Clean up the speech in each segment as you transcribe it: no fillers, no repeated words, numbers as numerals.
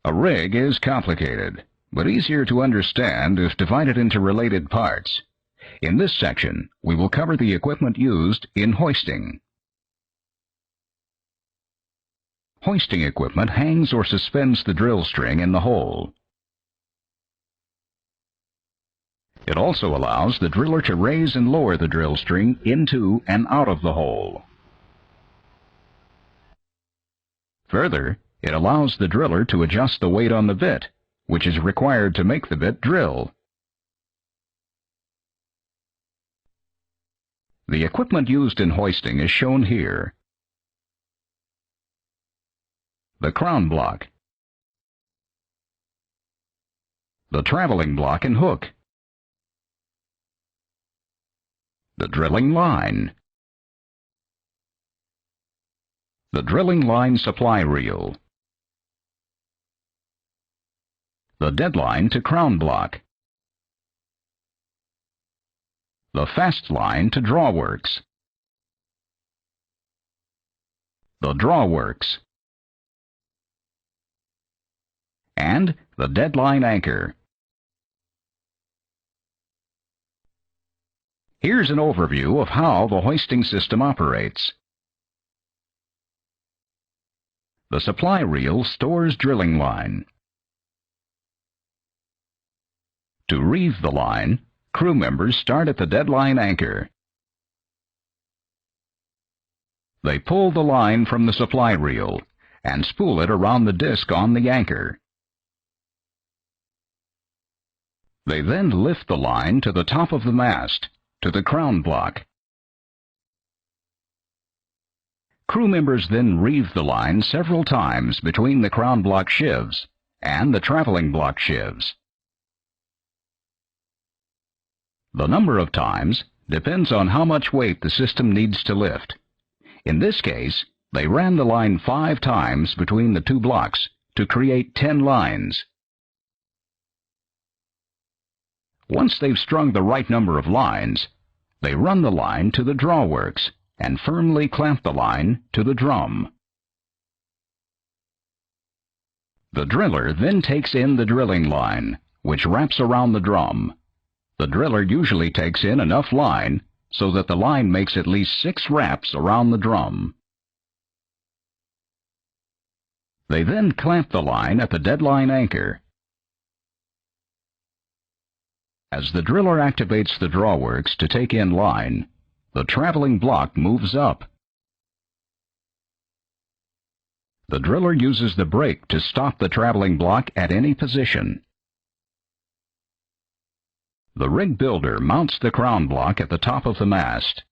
A rig is complicated, but easier to understand if divided into related parts. In this section, we will cover the equipment used in hoisting. Hoisting equipment hangs or suspends the drill string in the hole. It also allows the driller to raise and lower the drill string into and out of the hole. Further, it allows the driller to adjust the weight on the bit, which is required to make the bit drill. The equipment used in hoisting is shown here. The crown block, the traveling block and hook, the drilling line, the drilling line supply reel, the deadline to crown block, the fast line to drawworks, the drawworks, and the deadline anchor. Here's an overview of how the hoisting system operates. The supply reel stores drilling line. To reeve the line, crew members start at the deadline anchor. They pull the line from the supply reel and spool it around the disc on the anchor. They then lift the line to the top of the mast, to the crown block. Crew members then reeve the line several times between the crown block sheaves and the traveling block sheaves. The number of times depends on how much weight the system needs to lift. In this case, they ran the line 5 times between the two blocks to create 10 lines. Once they've strung the right number of lines, they run the line to the drawworks and firmly clamp the line to the drum. The driller then takes in the drilling line, which wraps around the drum. The driller usually takes in enough line so that the line makes at least 6 wraps around the drum. They then clamp the line at the deadline anchor. As the driller activates the drawworks to take in line, the traveling block moves up. The driller uses the brake to stop the traveling block at any position. The rig builder mounts the crown block at the top of the mast.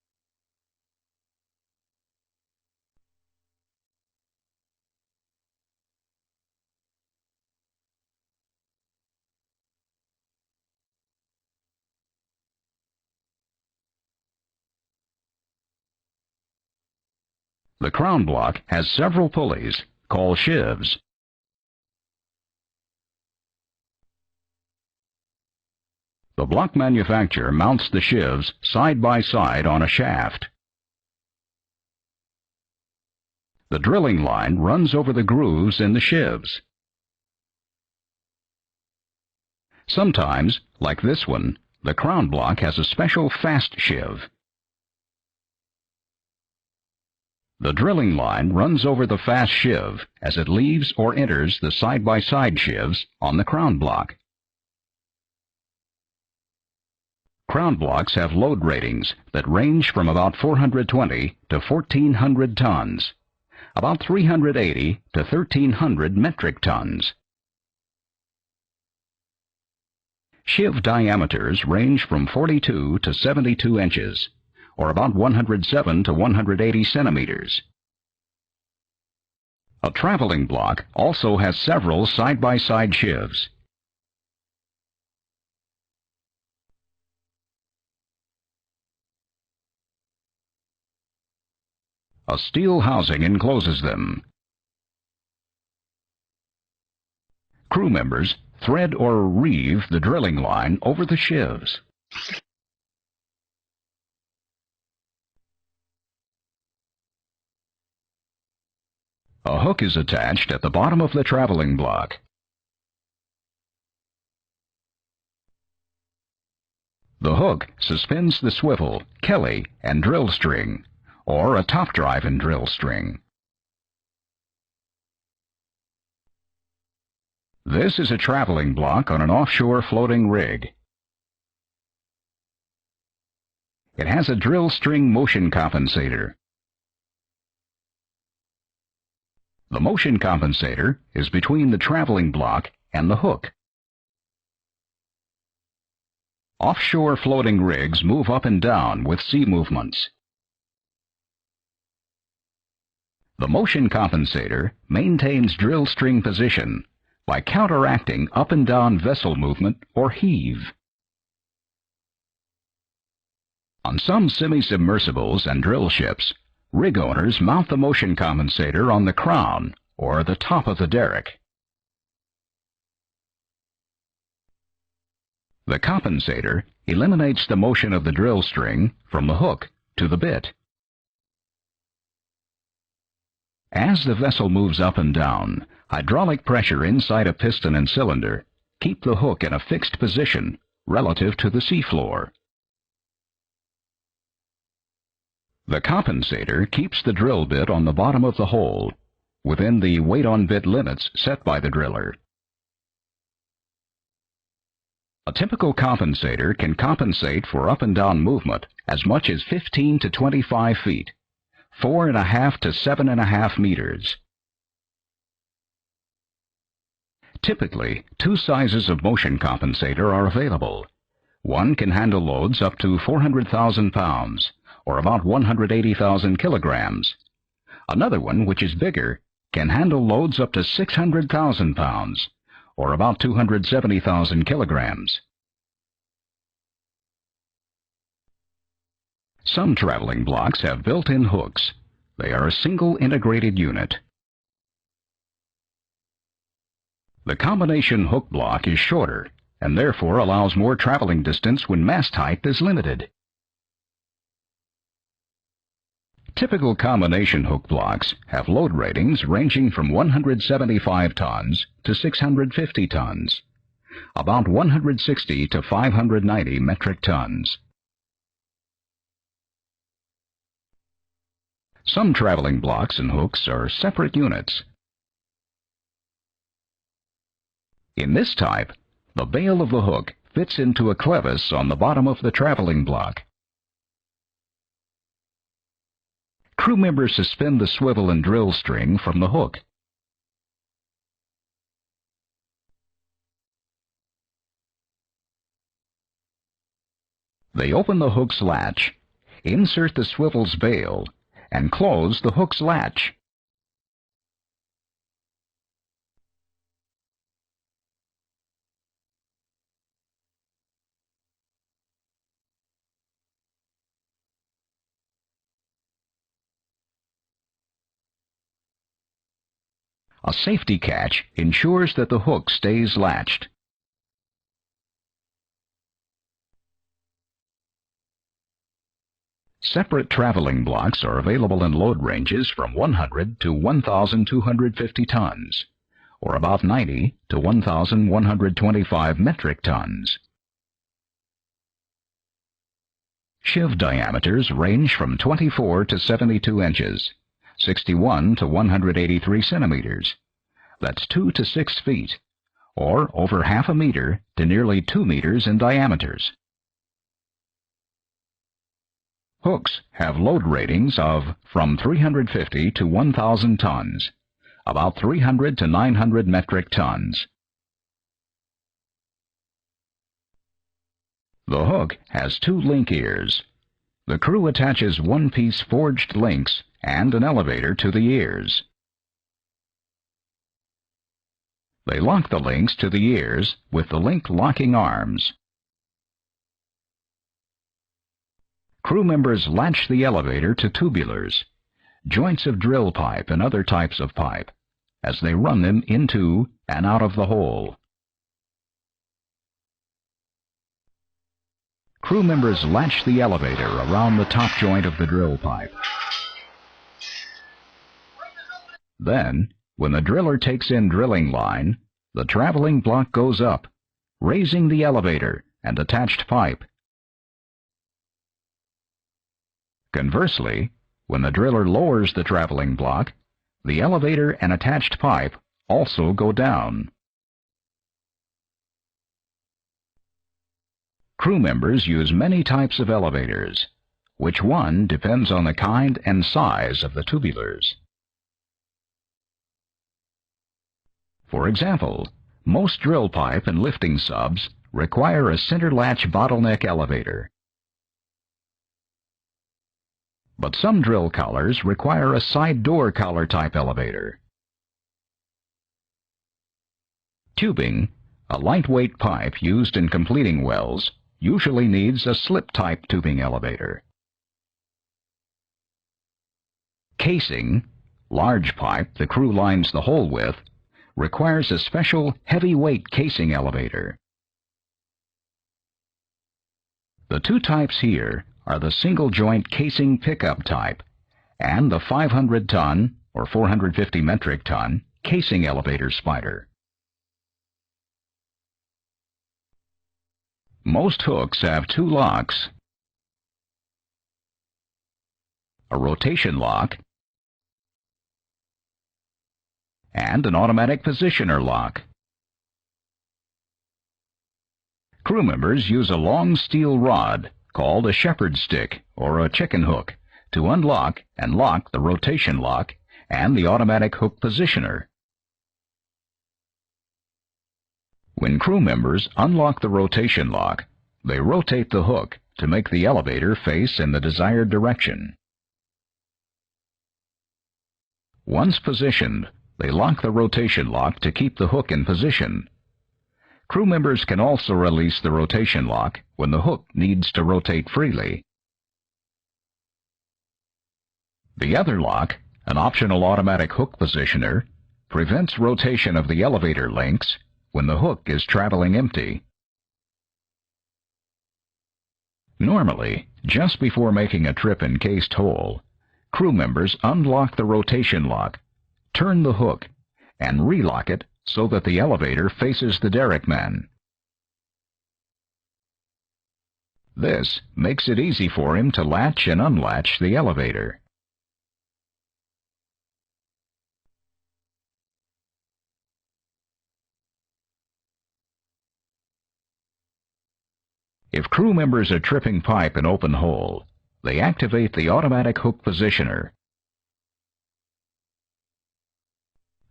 The crown block has several pulleys, called sheaves. The block manufacturer mounts the sheaves side by side on a shaft. The drilling line runs over the grooves in the sheaves. Sometimes, like this one, the crown block has a special fast sheave. The drilling line runs over the fast sheave as it leaves or enters the side-by-side sheaves on the crown block. Crown blocks have load ratings that range from about 420 to 1,400 tons, about 380 to 1,300 metric tons. Sheave diameters range from 42 to 72 inches, or about 107 to 180 centimeters. A traveling block also has several side-by-side sheaves. A steel housing encloses them. Crew members thread or reeve the drilling line over the sheaves. A hook is attached at the bottom of the traveling block. The hook suspends the swivel, kelly, and drill string, or a top drive and drill string. This is a traveling block on an offshore floating rig. It has a drill string motion compensator. The motion compensator is between the traveling block and the hook. Offshore floating rigs move up and down with sea movements. The motion compensator maintains drill string position by counteracting up and down vessel movement or heave. On some semi-submersibles and drill ships, rig owners mount the motion compensator on the crown or the top of the derrick. The compensator eliminates the motion of the drill string from the hook to the bit. As the vessel moves up and down, hydraulic pressure inside a piston and cylinder keep the hook in a fixed position relative to the seafloor. The compensator keeps the drill bit on the bottom of the hole, within the weight-on-bit limits set by the driller. A typical compensator can compensate for up and down movement as much as 15 to 25 feet, 4.5 to 7.5 meters. Typically, two sizes of motion compensator are available. One can handle loads up to 400,000 pounds, or about 180,000 kilograms. Another one, which is bigger, can handle loads up to 600,000 pounds, or about 270,000 kilograms. Some traveling blocks have built-in hooks. They are a single integrated unit. The combination hook block is shorter and therefore allows more traveling distance when mast height is limited. Typical combination hook blocks have load ratings ranging from 175 tons to 650 tons, about 160 to 590 metric tons. Some traveling blocks and hooks are separate units. In this type, the bail of the hook fits into a clevis on the bottom of the traveling block. Crew members suspend the swivel and drill string from the hook. They open the hook's latch, insert the swivel's bail, and close the hook's latch. A safety catch ensures that the hook stays latched. Separate traveling blocks are available in load ranges from 100 to 1,250 tons, or about 90 to 1,125 metric tons. Sheave diameters range from 24 to 72 inches, 61 to 183 centimeters. That's 2 to 6 feet, or over half a meter to nearly 2 meters in diameters. Hooks have load ratings of from 350 to 1,000 tons, about 300 to 900 metric tons. The hook has 2 link ears. The crew attaches one-piece forged links and an elevator to the ears. They lock the links to the ears with the link locking arms. Crew members latch the elevator to tubulars, joints of drill pipe and other types of pipe, as they run them into and out of the hole. Crew members latch the elevator around the top joint of the drill pipe. Then, when the driller takes in drilling line, the traveling block goes up, raising the elevator and attached pipe, Conversely, when the driller lowers the traveling block, the elevator and attached pipe also go down. Crew members use many types of elevators. Which one depends on the kind and size of the tubulars. For example, most drill pipe and lifting subs require a center latch bottleneck elevator. But some drill collars require a side door collar type elevator. Tubing, a lightweight pipe used in completing wells, usually needs a slip type tubing elevator. Casing, large pipe the crew lines the hole with, requires a special heavyweight casing elevator. The two types here are the single-joint casing pickup type and the 500-ton or 450 metric ton casing elevator spider. Most hooks have two locks: a rotation lock and an automatic positioner lock. Crew members use a long steel rod called a shepherd's stick or a chicken hook to unlock and lock the rotation lock and the automatic hook positioner. When crew members unlock the rotation lock, they rotate the hook to make the elevator face in the desired direction. Once positioned, they lock the rotation lock to keep the hook in position. Crew members can also release the rotation lock when the hook needs to rotate freely. The other lock, an optional automatic hook positioner, prevents rotation of the elevator links when the hook is traveling empty. Normally, just before making a trip encased hole, crew members unlock the rotation lock, turn the hook, and relock it so that the elevator faces the derrickman. This makes it easy for him to latch and unlatch the elevator. If crew members are tripping pipe in open hole, they activate the automatic hook positioner.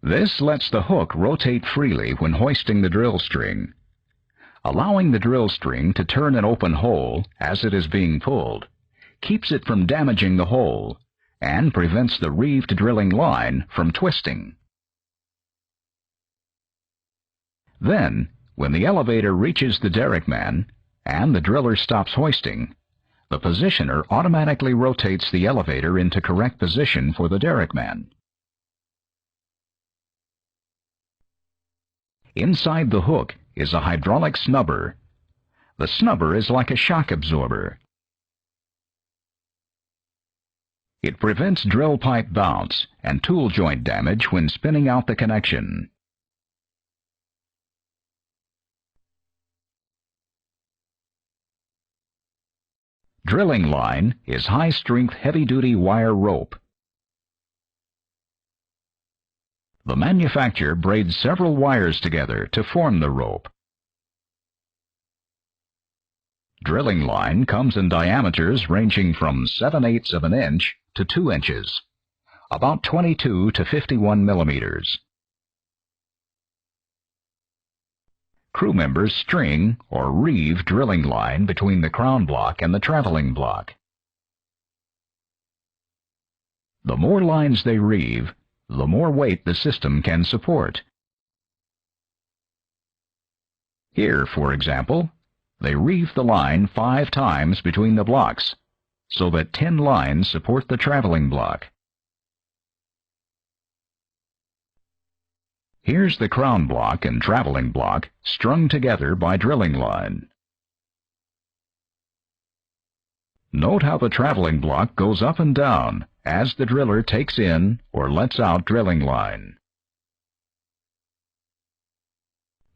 This lets the hook rotate freely when hoisting the drill string. Allowing the drill string to turn an open hole as it is being pulled keeps it from damaging the hole and prevents the reeved drilling line from twisting. Then, when the elevator reaches the derrickman and the driller stops hoisting, the positioner automatically rotates the elevator into correct position for the derrickman. Inside the hook is a hydraulic snubber. The snubber is like a shock absorber. It prevents drill pipe bounce and tool joint damage when spinning out the connection. Drilling line is high-strength, heavy-duty wire rope. The manufacturer braids several wires together to form the rope. Drilling line comes in diameters ranging from 7/8 of an inch to 2 inches, about 22 to 51 millimeters. Crew members string or reeve drilling line between the crown block and the traveling block. The more lines they reeve, the more weight the system can support. Here, for example, they reeve the line 5 times between the blocks, so that 10 lines support the traveling block. Here's the crown block and traveling block strung together by drilling line. Note how the traveling block goes up and down as the driller takes in or lets out drilling line.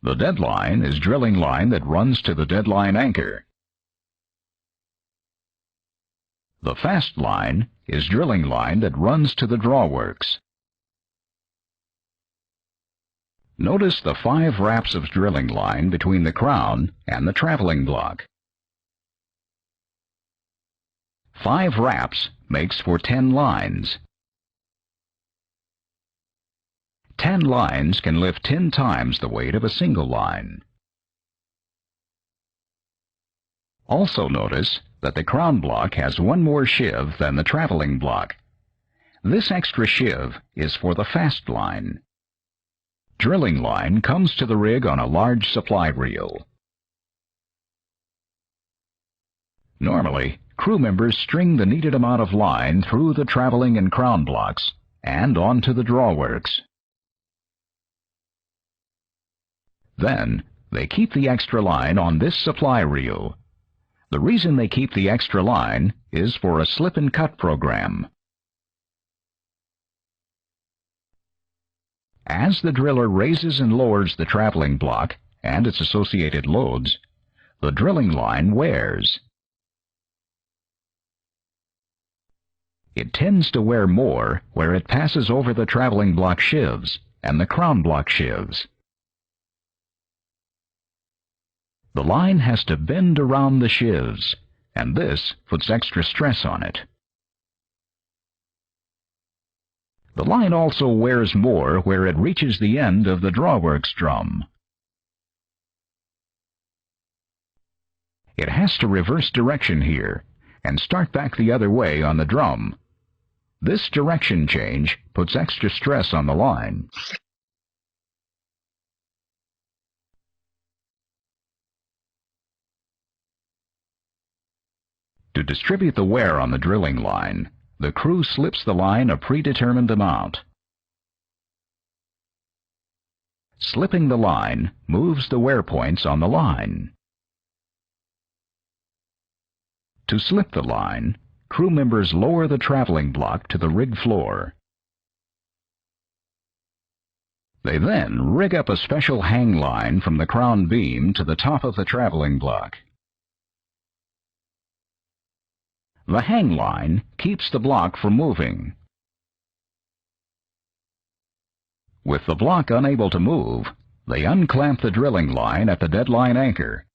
The dead line is drilling line that runs to the dead line anchor. The fast line is drilling line that runs to the drawworks. Notice the 5 wraps of drilling line between the crown and the traveling block. 5 wraps makes for 10 lines. 10 lines can lift 10 times the weight of a single line. Also notice that the crown block has one more sheave than the traveling block. This extra sheave is for the fast line. Drilling line comes to the rig on a large supply reel. Normally, crew members string the needed amount of line through the traveling and crown blocks and onto the drawworks. Then, they keep the extra line on this supply reel. The reason they keep the extra line is for a slip and cut program. As the driller raises and lowers the traveling block and its associated loads, the drilling line wears. It tends to wear more where it passes over the traveling block sheaves and the crown block sheaves. The line has to bend around the sheaves, and this puts extra stress on it. The line also wears more where it reaches the end of the drawworks drum. It has to reverse direction here and start back the other way on the drum. This direction change puts extra stress on the line. To distribute the wear on the drilling line, the crew slips the line a predetermined amount. Slipping the line moves the wear points on the line. To slip the line, crew members lower the traveling block to the rig floor. They then rig up a special hang line from the crown beam to the top of the traveling block. The hang line keeps the block from moving. With the block unable to move, they unclamp the drilling line at the deadline anchor.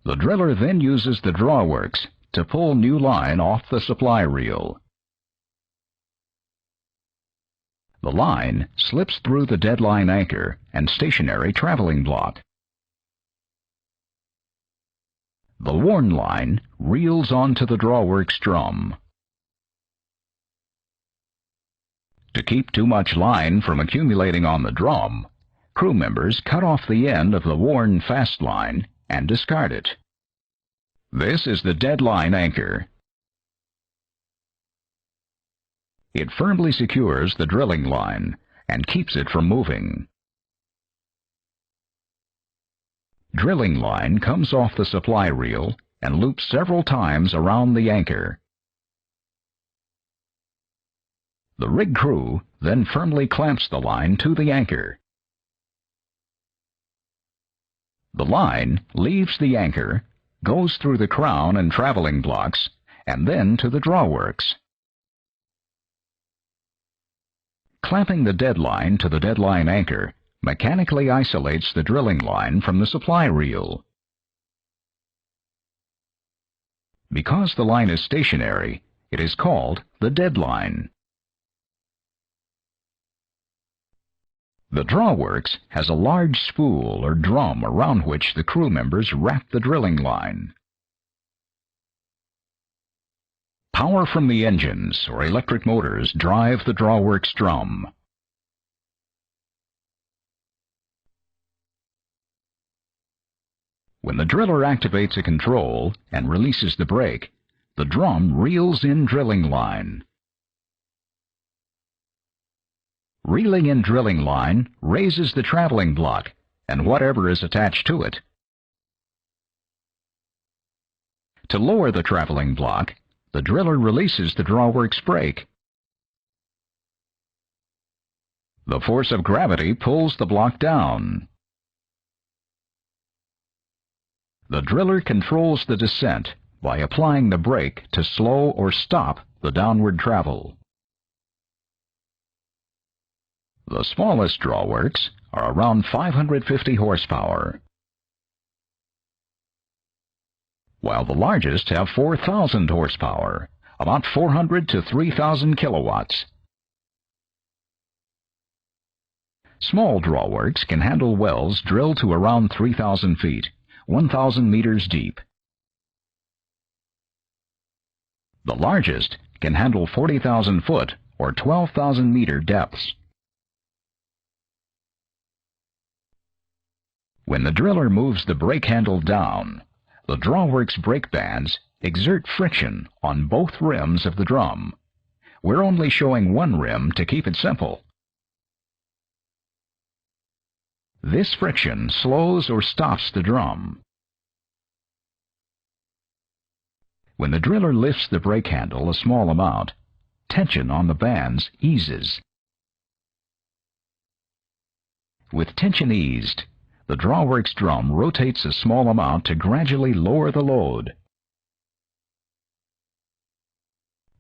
The driller then uses the drawworks to pull new line off the supply reel. The line slips through the deadline anchor and stationary traveling block. The worn line reels onto the drawworks drum. To keep too much line from accumulating on the drum, crew members cut off the end of the worn fast line and discard it. This is the deadline anchor. It firmly secures the drilling line and keeps it from moving. Drilling line comes off the supply reel and loops several times around the anchor. The rig crew then firmly clamps the line to the anchor. The line leaves the anchor, goes through the crown and traveling blocks, and then to the drawworks. Clamping the deadline to the deadline anchor mechanically isolates the drilling line from the supply reel. Because the line is stationary, it is called the deadline. The drawworks has a large spool or drum around which the crew members wrap the drilling line. Power from the engines or electric motors drive the drawworks drum. When the driller activates a control and releases the brake, the drum reels in drilling line. Reeling in drilling line raises the traveling block and whatever is attached to it. To lower the traveling block, the driller releases the drawworks brake. The force of gravity pulls the block down. The driller controls the descent by applying the brake to slow or stop the downward travel. The smallest drawworks are around 550 horsepower, while the largest have 4,000 horsepower, about 400 to 3,000 kilowatts. Small drawworks can handle wells drilled to around 3,000 feet, 1,000 meters deep. The largest can handle 40,000 foot or 12,000 meter depths. When the driller moves the brake handle down, the drawworks brake bands exert friction on both rims of the drum. We're only showing one rim to keep it simple. This friction slows or stops the drum. When the driller lifts the brake handle a small amount, tension on the bands eases. With tension eased, the drawworks drum rotates a small amount to gradually lower the load.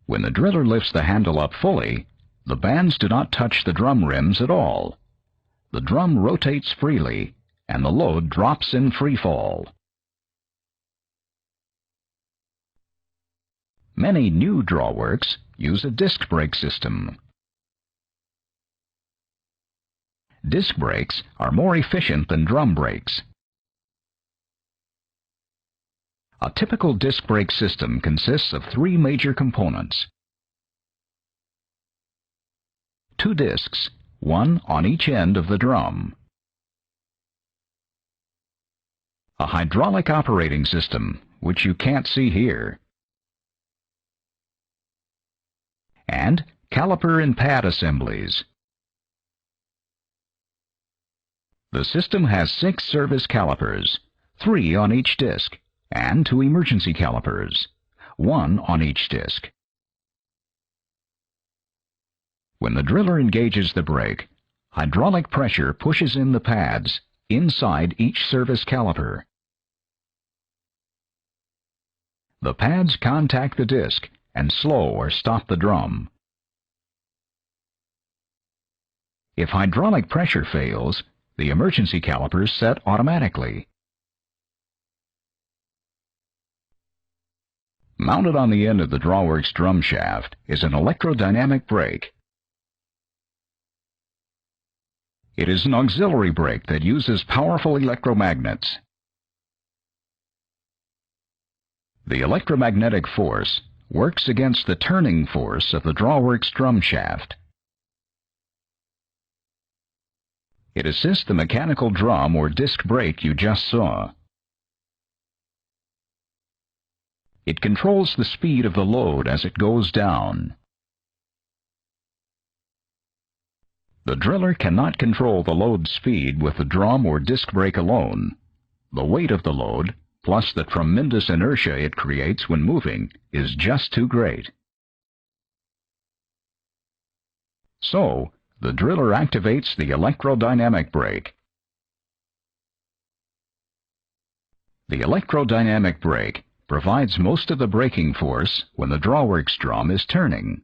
When the driller lifts the handle up fully, the bands do not touch the drum rims at all. The drum rotates freely, and the load drops in free fall. Many new drawworks use a disc brake system. Disc brakes are more efficient than drum brakes. A typical disc brake system consists of three major components. Two discs, one on each end of the drum. A hydraulic operating system, which you can't see here. And caliper and pad assemblies. The system has 6 service calipers, 3 on each disc, and 2 emergency calipers, 1 on each disc. When the driller engages the brake, hydraulic pressure pushes in the pads inside each service caliper. The pads contact the disc and slow or stop the drum. If hydraulic pressure fails, the emergency calipers set automatically. Mounted on the end of the drawworks drum shaft is an electrodynamic brake. It is an auxiliary brake that uses powerful electromagnets. The electromagnetic force works against the turning force of the drawworks drum shaft. It assists the mechanical drum or disc brake you just saw. It controls the speed of the load as it goes down. The driller cannot control the load speed with the drum or disc brake alone. The weight of the load, plus the tremendous inertia it creates when moving, is just too great. So, the driller activates the electrodynamic brake. The electrodynamic brake provides most of the braking force when the drawworks drum is turning.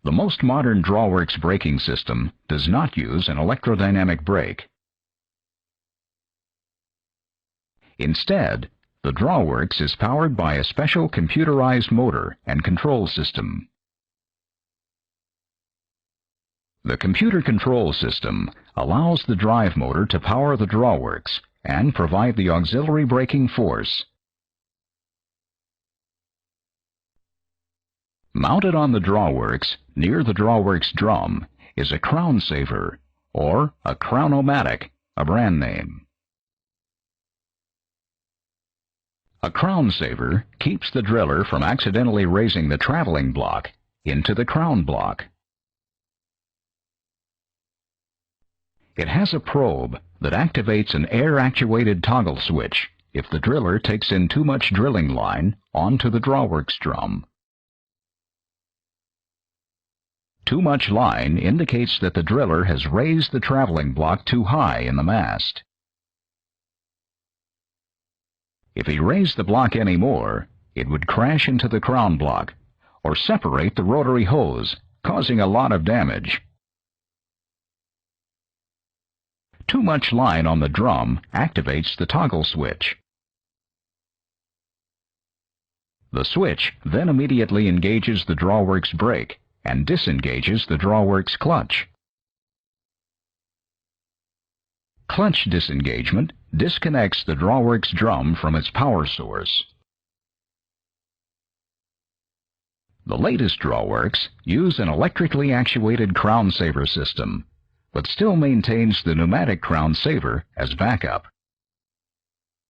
The most modern drawworks braking system does not use an electrodynamic brake. Instead, the drawworks is powered by a special computerized motor and control system. The computer control system allows the drive motor to power the drawworks and provide the auxiliary braking force. Mounted on the drawworks, near the drawworks drum, is a crown saver, or a crown-o-matic, a brand name. A crown saver keeps the driller from accidentally raising the traveling block into the crown block. It has a probe that activates an air-actuated toggle switch if the driller takes in too much drilling line onto the drawworks drum. Too much line indicates that the driller has raised the traveling block too high in the mast. If he raised the block any more, it would crash into the crown block or separate the rotary hose, causing a lot of damage. Too much line on the drum activates the toggle switch. The switch then immediately engages the drawworks brake and disengages the drawworks clutch. Clutch disengagement disconnects the drawworks drum from its power source. The latest drawworks use an electrically actuated crown saver system, but still maintains the pneumatic crown saver as backup.